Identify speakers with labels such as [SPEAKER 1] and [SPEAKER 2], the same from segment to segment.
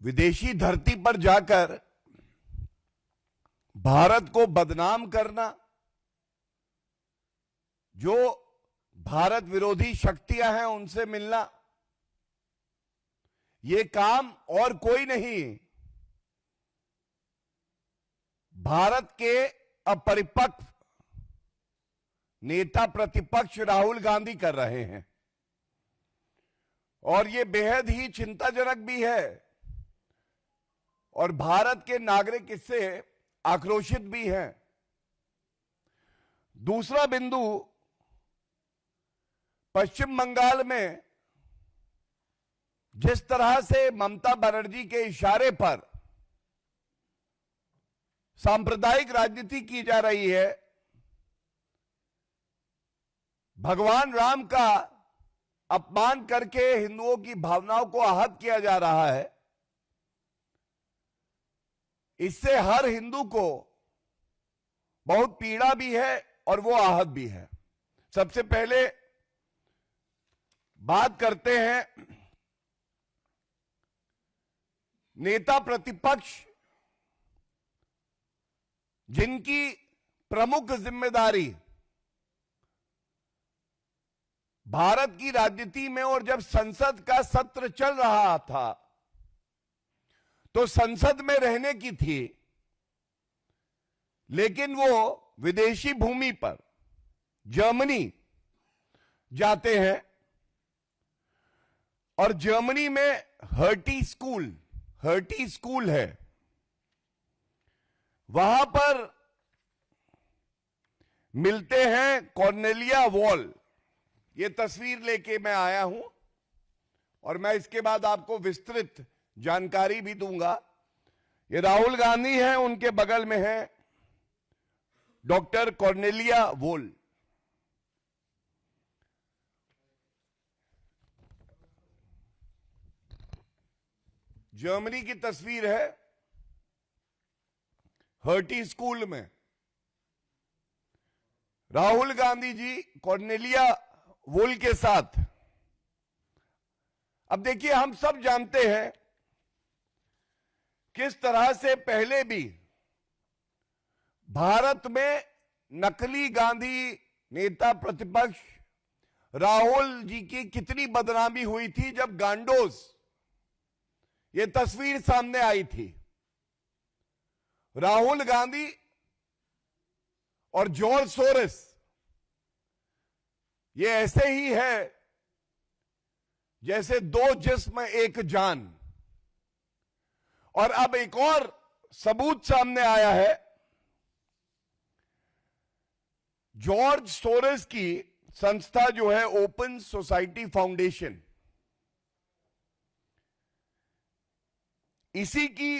[SPEAKER 1] विदेशी धरती पर जाकर भारत को बदनाम करना, जो भारत विरोधी शक्तियां हैं उनसे मिलना, ये काम और कोई नहीं, भारत के अपरिपक्व नेता प्रतिपक्ष राहुल गांधी कर रहे हैं। और ये बेहद ही चिंताजनक भी है और भारत के नागरिक इससे आक्रोशित भी हैं। दूसरा बिंदु, पश्चिम बंगाल में जिस तरह से ममता बनर्जी के इशारे पर सांप्रदायिक राजनीति की जा रही है, भगवान राम का अपमान करके हिंदुओं की भावनाओं को आहत किया जा रहा है, इससे हर हिंदू को बहुत पीड़ा भी है और वो आहत भी है। सबसे पहले बात करते हैं नेता प्रतिपक्ष जिनकी प्रमुख जिम्मेदारी भारत की राजनीति में, और जब संसद का सत्र चल रहा था तो संसद में रहने की थी, लेकिन वो विदेशी भूमि पर जर्मनी जाते हैं और जर्मनी में हर्टी स्कूल है, वहां पर मिलते हैं कॉर्नेलिया वॉल। ये तस्वीर लेके मैं आया हूं और मैं इसके बाद आपको विस्तृत जानकारी भी दूंगा। ये राहुल गांधी हैं, उनके बगल में है डॉक्टर कॉर्नेलिया वॉल। जर्मनी की तस्वीर है, हर्टी स्कूल में राहुल गांधी जी कॉर्नेलिया वॉल के साथ। अब देखिए, हम सब जानते हैं किस तरह से पहले भी भारत में नकली गांधी नेता प्रतिपक्ष राहुल जी की कितनी बदनामी हुई थी जब गांडोस ये तस्वीर सामने आई थी। राहुल गांधी और जॉर्ज सोरेस ये ऐसे ही है जैसे दो जिस्म एक जान। और अब एक और सबूत सामने आया है। जॉर्ज सोरेस की संस्था जो है ओपन सोसाइटी फाउंडेशन, इसी की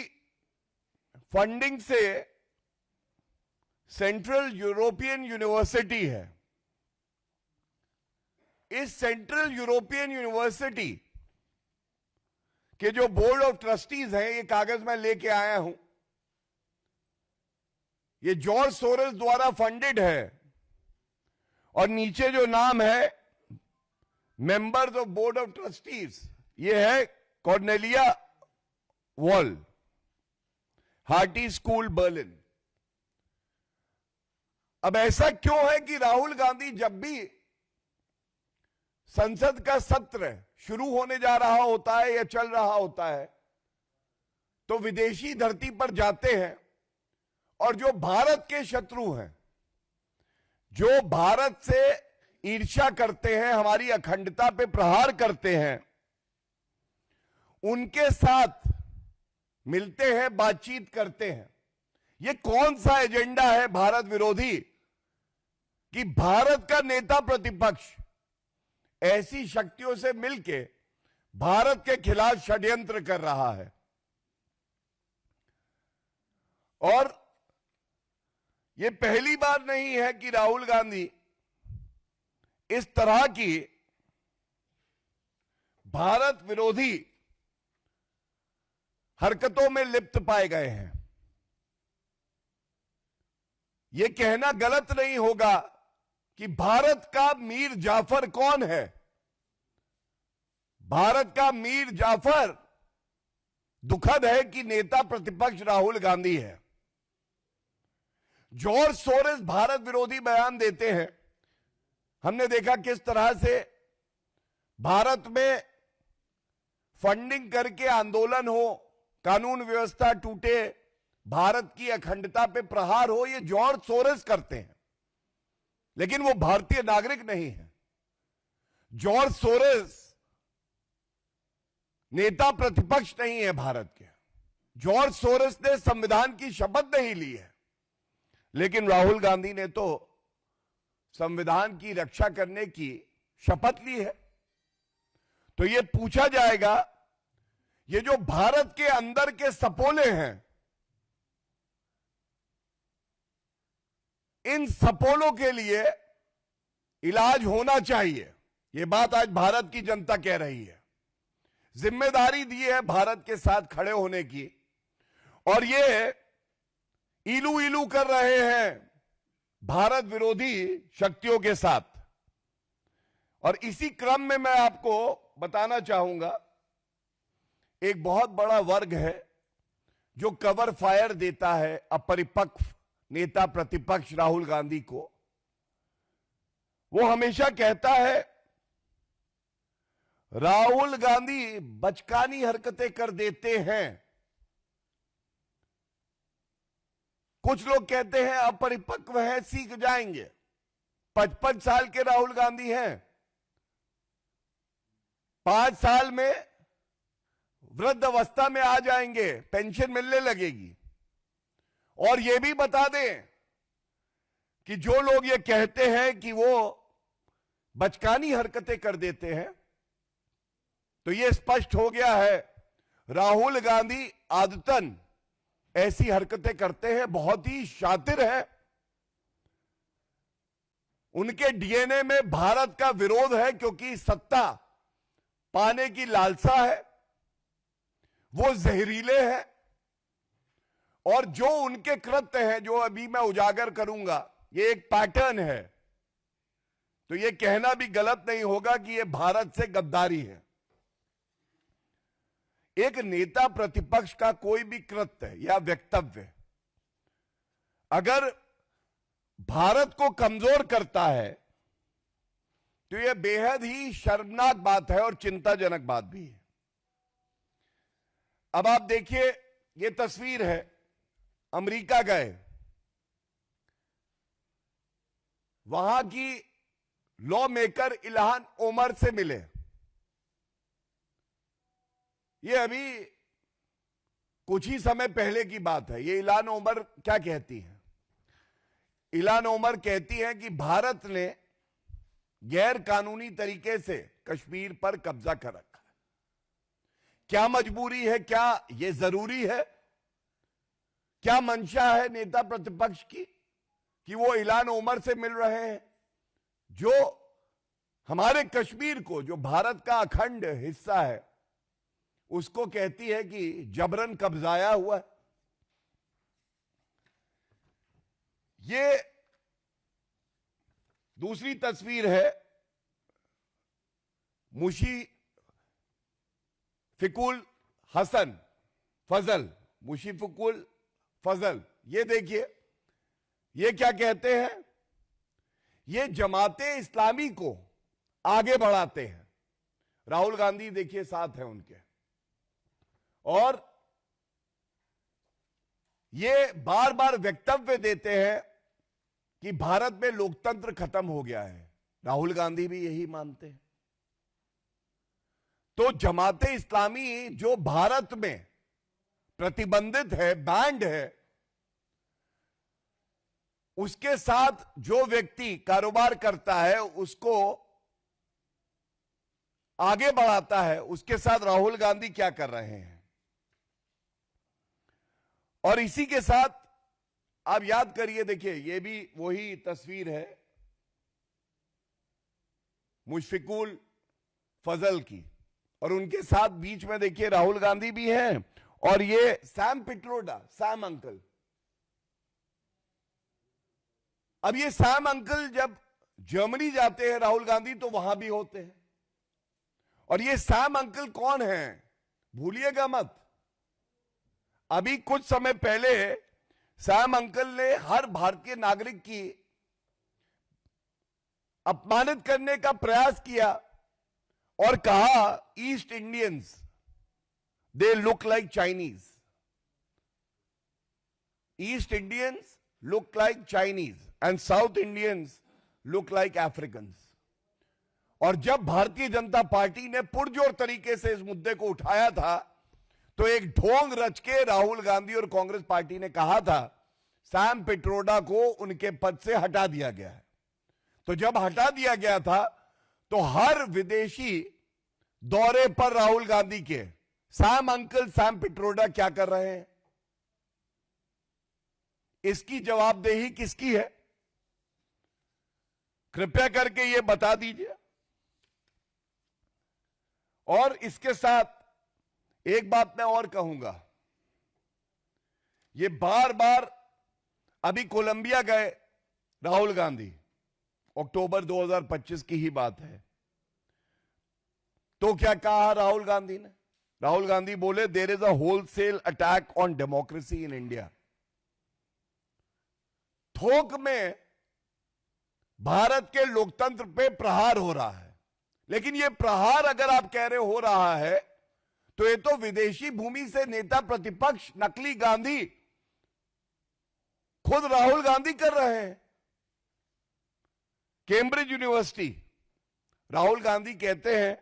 [SPEAKER 1] फंडिंग से सेंट्रल यूरोपियन यूनिवर्सिटी है। इस सेंट्रल यूरोपियन यूनिवर्सिटी के जो बोर्ड ऑफ ट्रस्टीज हैं, ये कागज मैं लेके आया हूं, ये जॉर्ज सोरेस द्वारा फंडेड है और नीचे जो नाम है members of board of trustees, ये है Cornelia wall, hearty school Berlin. अब ऐसा क्यों है कि राहुल गांधी जब भी संसद का सत्र शुरू होने जा रहा होता है या चल रहा होता है तो विदेशी धरती पर जाते हैं और जो भारत के शत्रु हैं, जो भारत से ईर्ष्या करते हैं, हमारी अखंडता पे प्रहार करते हैं, उनके साथ मिलते हैं, बातचीत करते हैं। ये कौन सा एजेंडा है भारत विरोधी कि भारत का नेता प्रतिपक्ष ऐसी शक्तियों से मिलके भारत के खिलाफ षड्यंत्र कर रहा है। और ये पहली बार नहीं है कि राहुल गांधी इस तरह की भारत विरोधी हरकतों में लिप्त पाए गए हैं। यह कहना गलत नहीं होगा कि भारत का मीर जाफर कौन है। भारत का मीर जाफर दुखद है कि नेता प्रतिपक्ष राहुल गांधी है। जॉर्ज सोरेस भारत विरोधी बयान देते हैं। हमने देखा किस तरह से भारत में फंडिंग करके आंदोलन हो, कानून व्यवस्था टूटे, भारत की अखंडता पे प्रहार हो, ये जॉर्ज सोरेस करते हैं, लेकिन वो भारतीय नागरिक नहीं है। जॉर्ज सोरेस नेता प्रतिपक्ष नहीं है भारत के। जॉर्ज सोरेस ने संविधान की शपथ नहीं ली है, लेकिन राहुल गांधी ने तो संविधान की रक्षा करने की शपथ ली है। तो ये पूछा जाएगा, ये जो भारत के अंदर के सपोले हैं, इन सपोलों के लिए इलाज होना चाहिए। ये बात आज भारत की जनता कह रही है। जिम्मेदारी दी है भारत के साथ खड़े होने की, और ये इलू इलू कर रहे हैं भारत विरोधी शक्तियों के साथ। और इसी क्रम में मैं आपको बताना चाहूंगा, एक बहुत बड़ा वर्ग है जो कवर फायर देता है अपरिपक्व नेता प्रतिपक्ष राहुल गांधी को। वो हमेशा कहता है राहुल गांधी बचकानी हरकतें कर देते हैं। कुछ लोग कहते हैं अपरिपक्व है, सीख जाएंगे। 55 साल के राहुल गांधी हैं, 5 साल में वृद्ध अवस्था में आ जाएंगे, पेंशन मिलने लगेगी। और यह भी बता दें कि जो लोग ये कहते हैं कि वो बचकानी हरकतें कर देते हैं, तो यह स्पष्ट हो गया है राहुल गांधी आदतन ऐसी हरकतें करते हैं, बहुत ही शातिर है। उनके डीएनए में भारत का विरोध है, क्योंकि सत्ता पाने की लालसा है, वो जहरीले हैं। और जो उनके कृत्य हैं, जो अभी मैं उजागर करूंगा, ये एक पैटर्न है। तो ये कहना भी गलत नहीं होगा कि ये भारत से गद्दारी है। एक नेता प्रतिपक्ष का कोई भी कृत्य या वक्तव्य अगर भारत को कमजोर करता है, तो यह बेहद ही शर्मनाक बात है और चिंताजनक बात भी है। अब आप देखिए, यह तस्वीर है, अमेरिका गए, वहां की लॉ मेकर इल्हान ओमर से मिले। ये अभी कुछ ही समय पहले की बात है। ये इल्हान ओमर क्या कहती है? इल्हान ओमर कहती है कि भारत ने गैर कानूनी तरीके से कश्मीर पर कब्जा कर रखा है। क्या मजबूरी है? क्या यह जरूरी है? क्या मंशा है नेता प्रतिपक्ष की कि वो इल्हान ओमर से मिल रहे हैं, जो हमारे कश्मीर को, जो भारत का अखंड हिस्सा है, उसको कहती है कि जबरन कब्जाया हुआ है। ये दूसरी तस्वीर है मुशीफिकुल हसन फजल, मुशीफिकुल फजल। ये देखिए, ये क्या कहते हैं? ये जमाते इस्लामी को आगे बढ़ाते हैं। राहुल गांधी देखिए साथ है उनके, और ये बार बार वक्तव्य देते हैं कि भारत में लोकतंत्र खत्म हो गया है। राहुल गांधी भी यही मानते हैं। तो जमाते इस्लामी जो भारत में प्रतिबंधित है, बैंड है, उसके साथ जो व्यक्ति कारोबार करता है, उसको आगे बढ़ाता है, उसके साथ राहुल गांधी क्या कर रहे हैं। और इसी के साथ आप याद करिए, देखिए ये भी वही तस्वीर है मुशफिकुल फजल की, और उनके साथ बीच में देखिए राहुल गांधी भी हैं, और ये सैम पिट्रोडा, सैम अंकल। अब ये सैम अंकल जब जर्मनी जाते हैं राहुल गांधी, तो वहां भी होते हैं। और ये सैम अंकल कौन है? भूलिएगा मत, अभी कुछ समय पहले सैम अंकल ने हर भारतीय नागरिक की अपमानित करने का प्रयास किया और कहा east Indians they look like Chinese, east Indians look like Chinese and south Indians look like Africans. और जब भारतीय जनता पार्टी ने पुरजोर तरीके से इस मुद्दे को उठाया था तो एक ढोंग रच के राहुल गांधी और कांग्रेस पार्टी ने कहा था सैम पिट्रोडा को उनके पद से हटा दिया गया है। तो जब हटा दिया गया था तो हर विदेशी दौरे पर राहुल गांधी के सैम अंकल सैम पिट्रोडा क्या कर रहे हैं, इसकी जवाबदेही किसकी है? कृपया करके यह बता दीजिए। और इसके साथ एक बात मैं और कहूंगा, ये बार बार अभी कोलंबिया गए राहुल गांधी, अक्टूबर 2025 की ही बात है। तो क्या कहा राहुल गांधी ने? राहुल गांधी बोले there is a wholesale attack on democracy in India. थोक में भारत के लोकतंत्र पे प्रहार हो रहा है। लेकिन यह प्रहार अगर आप कह रहे हो रहा है तो ये तो विदेशी भूमि से नेता प्रतिपक्ष नकली गांधी खुद राहुल गांधी कर रहे हैं। कैम्ब्रिज यूनिवर्सिटी, राहुल गांधी कहते हैं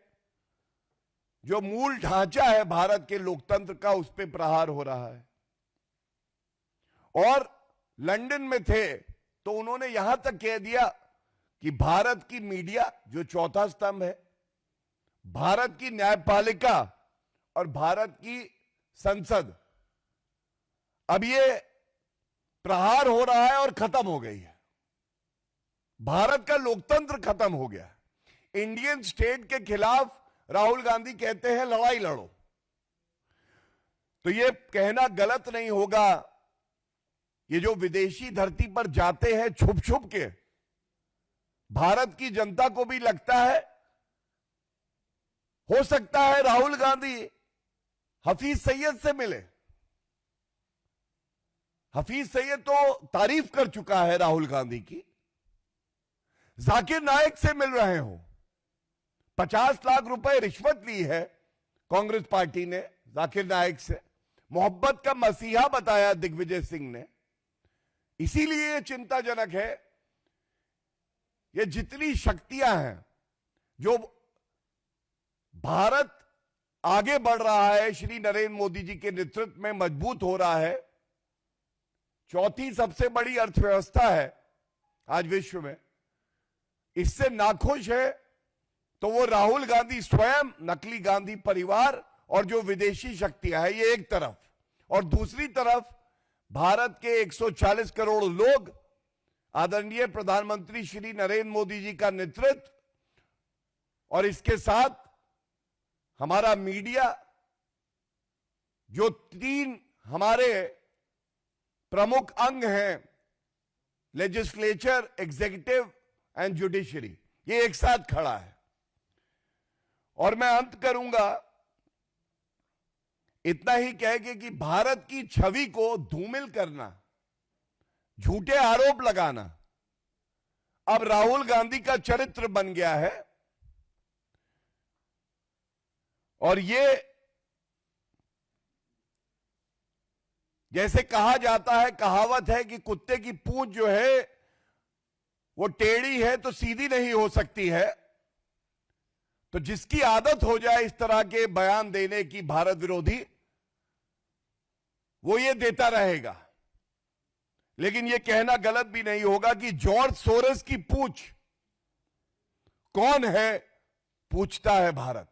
[SPEAKER 1] जो मूल ढांचा है भारत के लोकतंत्र का उस पर प्रहार हो रहा है। और लंदन में थे तो उन्होंने यहां तक कह दिया कि भारत की मीडिया जो चौथा स्तंभ है, भारत की न्यायपालिका और भारत की संसद, अब ये प्रहार हो रहा है और खत्म हो गई है। भारत का लोकतंत्र खत्म हो गया। इंडियन स्टेट के खिलाफ राहुल गांधी कहते हैं लड़ाई लड़ो। तो ये कहना गलत नहीं होगा, ये जो विदेशी धरती पर जाते हैं छुप छुप के, भारत की जनता को भी लगता है हो सकता है राहुल गांधी हफीज सईद से मिले। हफीज सईद तो तारीफ कर चुका है राहुल गांधी की। जाकिर नाइक से मिल रहे हो। 50 लाख रुपए रिश्वत ली है कांग्रेस पार्टी ने जाकिर नाइक से। मोहब्बत का मसीहा बताया दिग्विजय सिंह ने। इसीलिए यह चिंताजनक है, ये जितनी शक्तियां हैं जो भारत आगे बढ़ रहा है, श्री नरेंद्र मोदी जी के नेतृत्व में मजबूत हो रहा है, चौथी सबसे बड़ी अर्थव्यवस्था है आज विश्व में, इससे नाखुश है तो वो राहुल गांधी स्वयं, नकली गांधी परिवार और जो विदेशी शक्तियां हैं, ये एक तरफ, और दूसरी तरफ भारत के 140 करोड़ लोग, आदरणीय प्रधानमंत्री श्री नरेंद्र मोदी जी का नेतृत्व, और इसके साथ हमारा मीडिया, जो 3 हमारे प्रमुख अंग हैं, लेजिस्लेचर, एग्जीक्यूटिव एंड जुडिशरी, ये एक साथ खड़ा है। और मैं अंत करूंगा इतना ही कह के कि भारत की छवि को धूमिल करना, झूठे आरोप लगाना अब राहुल गांधी का चरित्र बन गया है। और ये जैसे कहा जाता है, कहावत है कि कुत्ते की पूंछ जो है वो टेढ़ी है तो सीधी नहीं हो सकती है। तो जिसकी आदत हो जाए इस तरह के बयान देने की भारत विरोधी, वो ये देता रहेगा। लेकिन ये कहना गलत भी नहीं होगा कि जॉर्ज सोरोस की पूंछ कौन है, पूछता है भारत।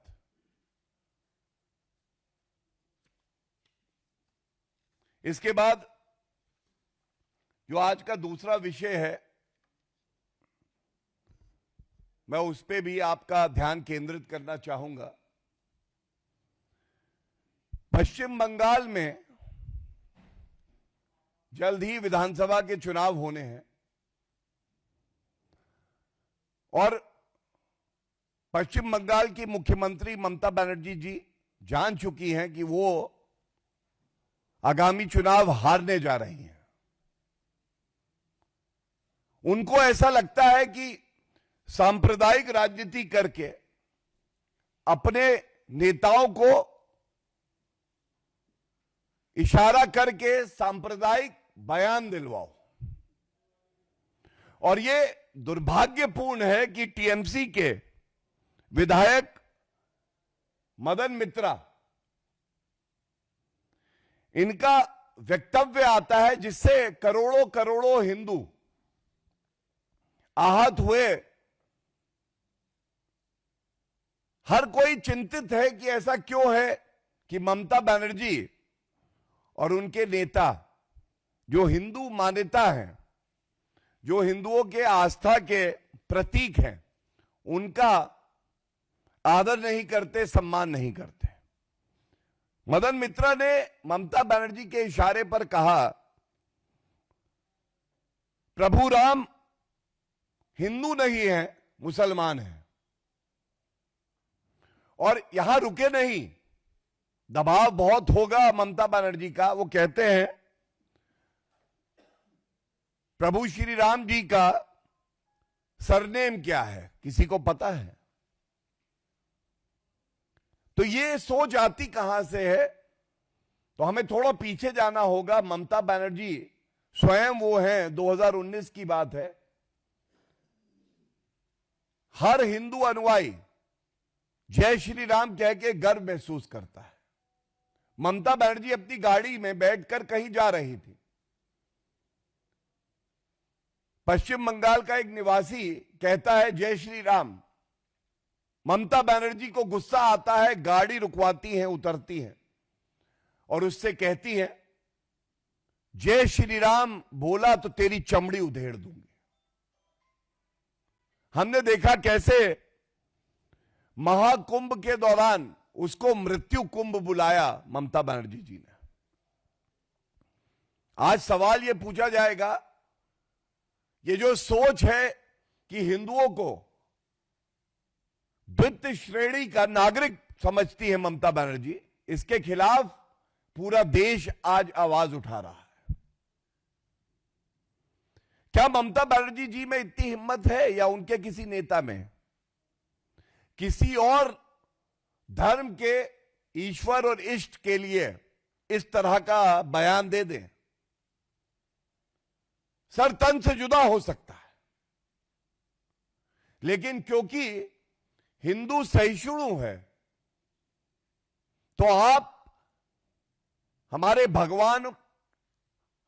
[SPEAKER 1] इसके बाद जो आज का दूसरा विषय है, मैं उस पे भी आपका ध्यान केंद्रित करना चाहूंगा। पश्चिम बंगाल में जल्द ही विधानसभा के चुनाव होने हैं और पश्चिम बंगाल की मुख्यमंत्री ममता बनर्जी जी जान चुकी हैं कि वो आगामी चुनाव हारने जा रही हैं। उनको ऐसा लगता है कि सांप्रदायिक राजनीति करके अपने नेताओं को इशारा करके सांप्रदायिक बयान दिलवाओ। और ये दुर्भाग्यपूर्ण है कि टीएमसी के विधायक मदन मित्रा, इनका वक्तव्य आता है जिससे करोड़ों करोड़ों हिंदू आहत हुए। हर कोई चिंतित है कि ऐसा क्यों है कि ममता बनर्जी और उनके नेता, जो हिंदू मान्यता है, जो हिंदुओं के आस्था के प्रतीक हैं, उनका आदर नहीं करते, सम्मान नहीं करते। मदन मित्रा ने ममता बनर्जी के इशारे पर कहा, प्रभु राम हिंदू नहीं है, मुसलमान है। और यहां रुके नहीं, दबाव बहुत होगा ममता बनर्जी का। वो कहते हैं प्रभु श्री राम जी का सरनेम क्या है, किसी को पता है? तो ये सोच आती कहां से है? तो हमें थोड़ा पीछे जाना होगा। ममता बनर्जी स्वयं वो हैं, 2019 की बात है, हर हिंदू अनुयायी जय श्री राम कह के गर्व महसूस करता है। ममता बनर्जी अपनी गाड़ी में बैठकर कहीं जा रही थी। पश्चिम बंगाल का एक निवासी कहता है जय श्री राम। ममता बनर्जी को गुस्सा आता है, गाड़ी रुकवाती है, उतरती है और उससे कहती है जय श्री राम बोला तो तेरी चमड़ी उधेड़ दूंगी। हमने देखा कैसे महाकुंभ के दौरान उसको मृत्यु कुंभ बुलाया ममता बनर्जी जी ने। आज सवाल यह पूछा जाएगा, ये जो सोच है कि हिंदुओं को द्वितीय श्रेणी का नागरिक समझती है ममता बनर्जी, इसके खिलाफ पूरा देश आज आवाज उठा रहा है। क्या ममता बनर्जी जी में इतनी हिम्मत है या उनके किसी नेता में? किसी और धर्म के ईश्वर और इष्ट के लिए इस तरह का बयान दे दें? सर तन से जुदा हो सकता है, लेकिन क्योंकि हिंदू सहिष्णु है तो आप हमारे भगवान,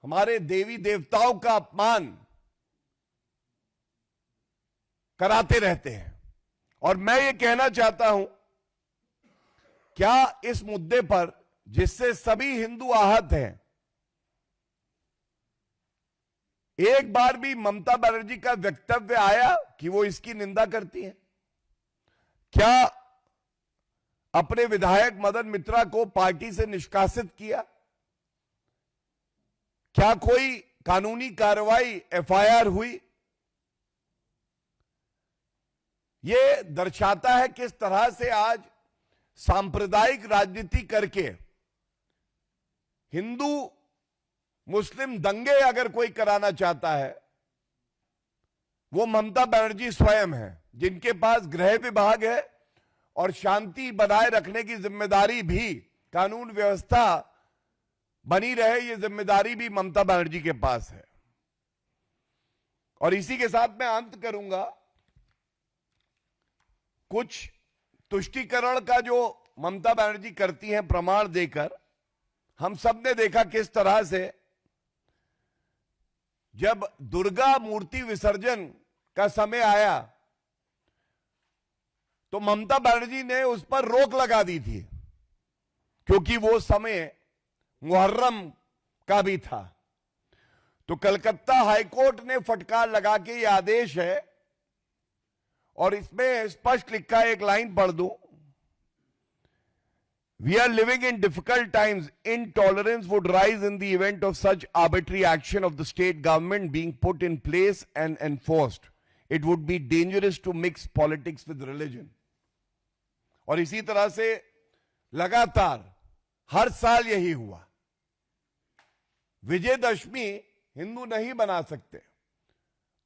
[SPEAKER 1] हमारे देवी देवताओं का अपमान कराते रहते हैं। और मैं ये कहना चाहता हूं, क्या इस मुद्दे पर जिससे सभी हिंदू आहत हैं, एक बार भी ममता बनर्जी का वक्तव्य आया कि वो इसकी निंदा करती हैं? क्या अपने विधायक मदन मित्रा को पार्टी से निष्कासित किया? क्या कोई कानूनी कार्रवाई, एफआईआर हुई? यह दर्शाता है किस तरह से आज सांप्रदायिक राजनीति करके हिंदू मुस्लिम दंगे अगर कोई कराना चाहता है, वो ममता बनर्जी स्वयं है, जिनके पास गृह विभाग है और शांति बनाए रखने की जिम्मेदारी भी, कानून व्यवस्था बनी रहे, ये जिम्मेदारी भी ममता बनर्जी के पास है। और इसी के साथ मैं अंत करूंगा। कुछ तुष्टीकरण का जो ममता बनर्जी करती हैं प्रमाण देकर, हम सब ने देखा किस तरह से जब दुर्गा मूर्ति विसर्जन का समय आया तो ममता बनर्जी ने उस पर रोक लगा दी थी, क्योंकि वो समय मुहर्रम का भी था। तो कलकत्ता हाईकोर्ट ने फटकार लगा के ये आदेश है, और इसमें स्पष्ट लिखा है, एक लाइन पढ़ दूं, We are living in difficult times. Intolerance would rise in the event of such arbitrary action of the state government being put in place and enforced. It would be dangerous to mix politics with religion. और इसी तरह से लगातार हर साल यही हुआ। विजयदशमी हिंदू नहीं बना सकते,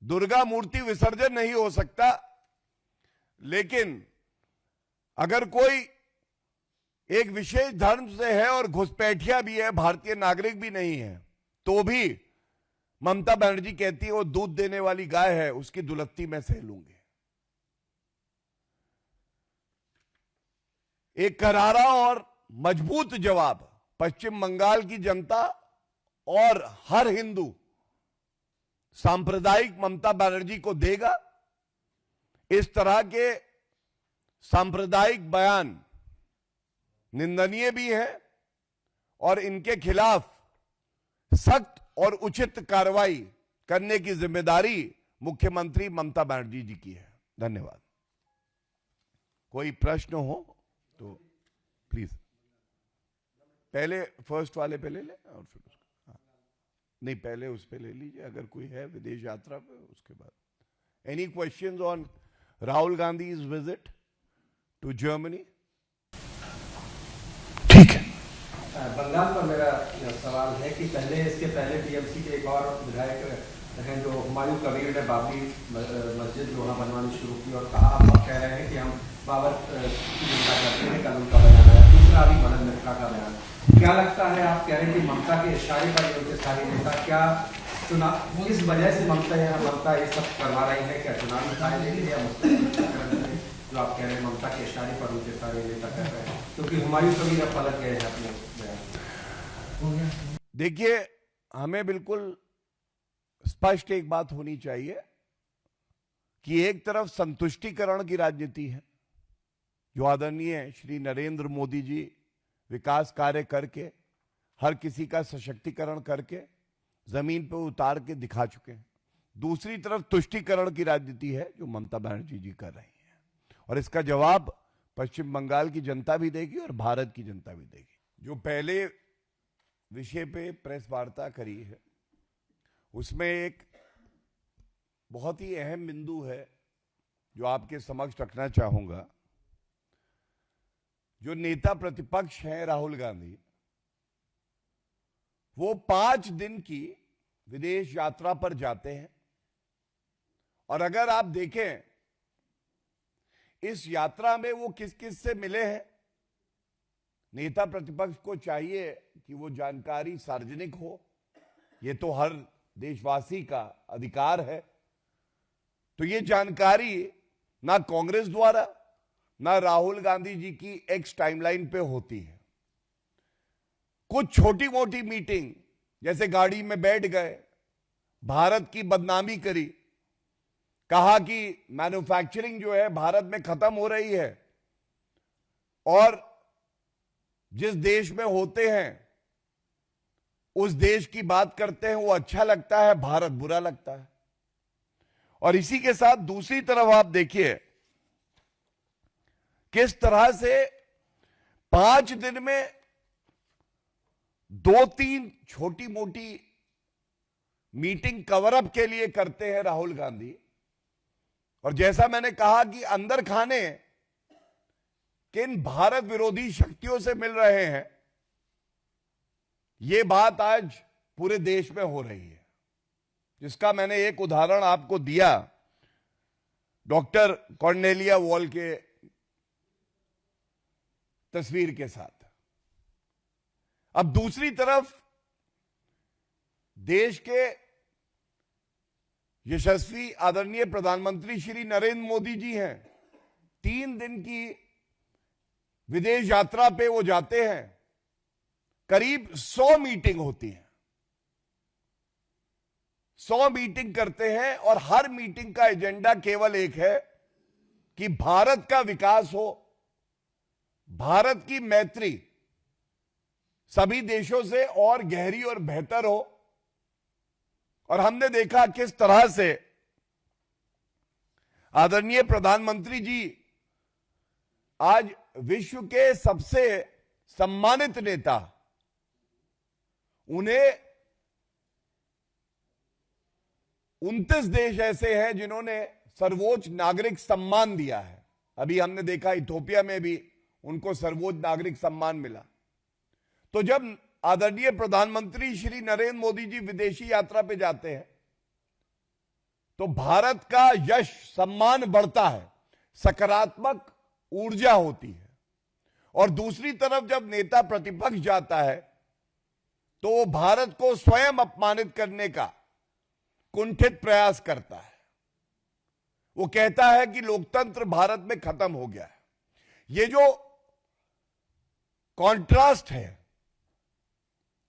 [SPEAKER 1] दुर्गा मूर्ति विसर्जन नहीं हो सकता, लेकिन अगर कोई एक विशेष धर्म से है और घुसपैठिया भी है, भारतीय नागरिक भी नहीं है, तो भी ममता बनर्जी कहती है वो दूध देने वाली गाय है, उसकी दुलत्ती मैं सह लूंगी। एक करारा और मजबूत जवाब पश्चिम बंगाल की जनता और हर हिंदू सांप्रदायिक ममता बनर्जी को देगा। इस तरह के सांप्रदायिक बयान निंदनीय भी है और इनके खिलाफ सख्त और उचित कार्रवाई करने की जिम्मेदारी मुख्यमंत्री ममता बनर्जी जी की है। धन्यवाद। कोई प्रश्न हो तो प्लीज पहले फर्स्ट वाले पे ले लें और फिर उसको, हाँ। नहीं, पहले उस पे ले लीजिए अगर कोई है विदेश यात्रा पे, उसके बाद। Any questions on Rahul Gandhi is visit to Germany? ठीक है।
[SPEAKER 2] बंगाल पर मेरा सवाल है कि इसके पहले टीएमसी के एक और विधायक हैं जो हुमायूं कबीर ने बाबरी मस्जिद जो वहाँ बनवानी शुरू की और कहा, आप कह रहे हैं कि हम बाबर की निंदा करते हैं, कल उनका बयान आया। दूसरा अभी मनन मिश्रा का बयान, क्या लगता है, आप कह रहे हैं कि ममता के इशारे पर उनके सारे नेता क्या चुनाव, इस वजह से ममता ये सब करवा रही है, क्या चुनाव निकालने के लिए या जो आप कह रहे हैं ममता के इशारे पर उनके सारे नेता कर रहे हैं, क्योंकि हुमायूं कबीर अब पलट गए हैं अपने बयान।
[SPEAKER 1] देखिए, हमें बिल्कुल स्पष्ट एक बात होनी चाहिए कि एक तरफ संतुष्टिकरण की राजनीति है, जो आदरणीय श्री नरेंद्र मोदी जी विकास कार्य करके हर किसी का सशक्तिकरण करके जमीन पर उतार के दिखा चुके हैं। दूसरी तरफ तुष्टिकरण की राजनीति है जो ममता बनर्जी जी कर रही है, और इसका जवाब पश्चिम बंगाल की जनता भी देगी और भारत की जनता भी देगी। जो पहले विषय पे प्रेस वार्ता करी है उसमें एक बहुत ही अहम बिंदु है जो आपके समक्ष रखना चाहूंगा। जो नेता प्रतिपक्ष हैं राहुल गांधी, वो 5 दिन की विदेश यात्रा पर जाते हैं, और अगर आप देखें इस यात्रा में वो किस किस से मिले हैं, नेता प्रतिपक्ष को चाहिए कि वो जानकारी सार्वजनिक हो, ये तो हर देशवासी का अधिकार है। तो ये जानकारी ना कांग्रेस द्वारा ना राहुल गांधी जी की एक्स टाइमलाइन पे होती है। कुछ छोटी मोटी मीटिंग, जैसे गाड़ी में बैठ गए, भारत की बदनामी करी, कहा कि मैन्युफैक्चरिंग जो है भारत में खत्म हो रही है, और जिस देश में होते हैं उस देश की बात करते हैं, वो अच्छा लगता है, भारत बुरा लगता है। और इसी के साथ दूसरी तरफ आप देखिए किस तरह से 5 दिन में 2-3 छोटी मोटी मीटिंग कवरअप के लिए करते हैं राहुल गांधी। और जैसा मैंने कहा कि अंदर खाने किन भारत विरोधी शक्तियों से मिल रहे हैं, यह बात आज पूरे देश में हो रही है, जिसका मैंने एक उदाहरण आपको दिया डॉक्टर कॉर्नेलिया वॉल के तस्वीर के साथ। अब दूसरी तरफ देश के यशस्वी आदरणीय प्रधानमंत्री श्री नरेंद्र मोदी जी हैं। 3 दिन की विदेश यात्रा पे वो जाते हैं, करीब 100 मीटिंग होती है, 100 मीटिंग करते हैं, और हर मीटिंग का एजेंडा केवल एक है कि भारत का विकास हो, भारत की मैत्री सभी देशों से और गहरी और बेहतर हो। और हमने देखा किस तरह से आदरणीय प्रधानमंत्री जी आज विश्व के सबसे सम्मानित नेता, उन्हें 29 देश ऐसे हैं जिन्होंने सर्वोच्च नागरिक सम्मान दिया है। अभी हमने देखा इथियोपिया में भी उनको सर्वोच्च नागरिक सम्मान मिला। तो जब आदरणीय प्रधानमंत्री श्री नरेंद्र मोदी जी विदेशी यात्रा पे जाते हैं तो भारत का यश सम्मान बढ़ता है, सकारात्मक ऊर्जा होती है। और दूसरी तरफ जब नेता प्रतिपक्ष जाता है तो वो भारत को स्वयं अपमानित करने का कुंठित प्रयास करता है। वो कहता है कि लोकतंत्र भारत में खत्म हो गया है। ये जो कॉन्ट्रास्ट है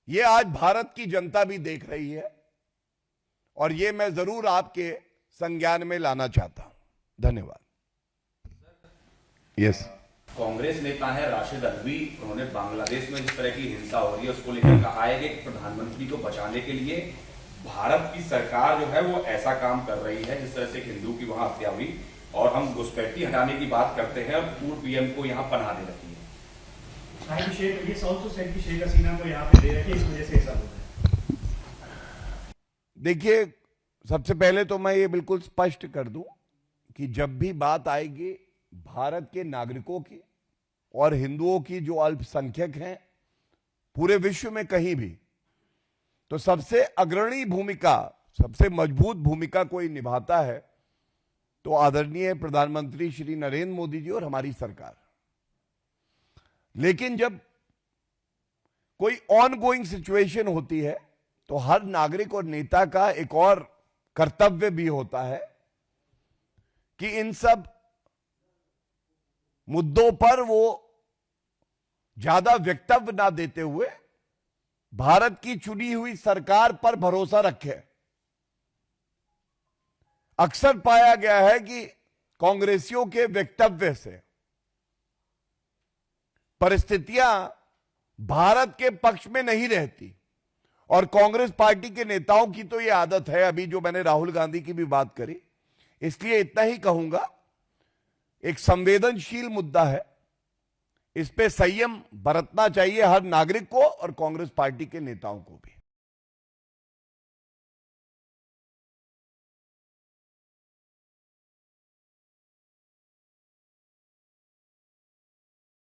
[SPEAKER 1] ये आज भारत की जनता भी देख रही है और ये मैं जरूर आपके संज्ञान में लाना चाहता हूं। धन्यवाद। यस,
[SPEAKER 3] कांग्रेस नेता है राशिद अल्वी, उन्होंने बांग्लादेश में जिस तरह की हिंसा हो रही है उसको लेकर कहा है कि प्रधानमंत्री को बचाने के लिए भारत की सरकार जो है वो ऐसा काम कर रही है जिस तरह से हिंदू की वहां हत्या हुई और हम घुसपैठी हटाने की बात करते हैं और पूर्व पीएम को यहाँ पनाह दे रखी है।
[SPEAKER 4] ये ऑल्सो सेड कि शेख हसीना को यहाँ पे दे रखी है, इस वजह से ऐसा हो रहा है।
[SPEAKER 1] देखिए, सबसे पहले तो मैं ये बिल्कुल स्पष्ट कर दूं कि जब भी बात आएगी भारत के नागरिकों की और हिंदुओं की जो अल्पसंख्यक हैं पूरे विश्व में कहीं भी, तो सबसे अग्रणी भूमिका, सबसे मजबूत भूमिका कोई निभाता है तो आदरणीय प्रधानमंत्री श्री नरेंद्र मोदी जी और हमारी सरकार। लेकिन जब कोई ऑनगोइंग सिचुएशन होती है तो हर नागरिक और नेता का एक और कर्तव्य भी होता है कि इन सब मुद्दों पर वो ज्यादा वक्तव्य ना देते हुए भारत की चुनी हुई सरकार पर भरोसा रखे। अक्सर पाया गया है कि कांग्रेसियों के वक्तव्य से परिस्थितियां भारत के पक्ष में नहीं रहती और कांग्रेस पार्टी के नेताओं की तो यह आदत है, अभी जो मैंने राहुल गांधी की भी बात करी, इसलिए इतना ही कहूंगा, एक संवेदनशील मुद्दा है, इस पे संयम बरतना चाहिए हर नागरिक को और कांग्रेस पार्टी के नेताओं को।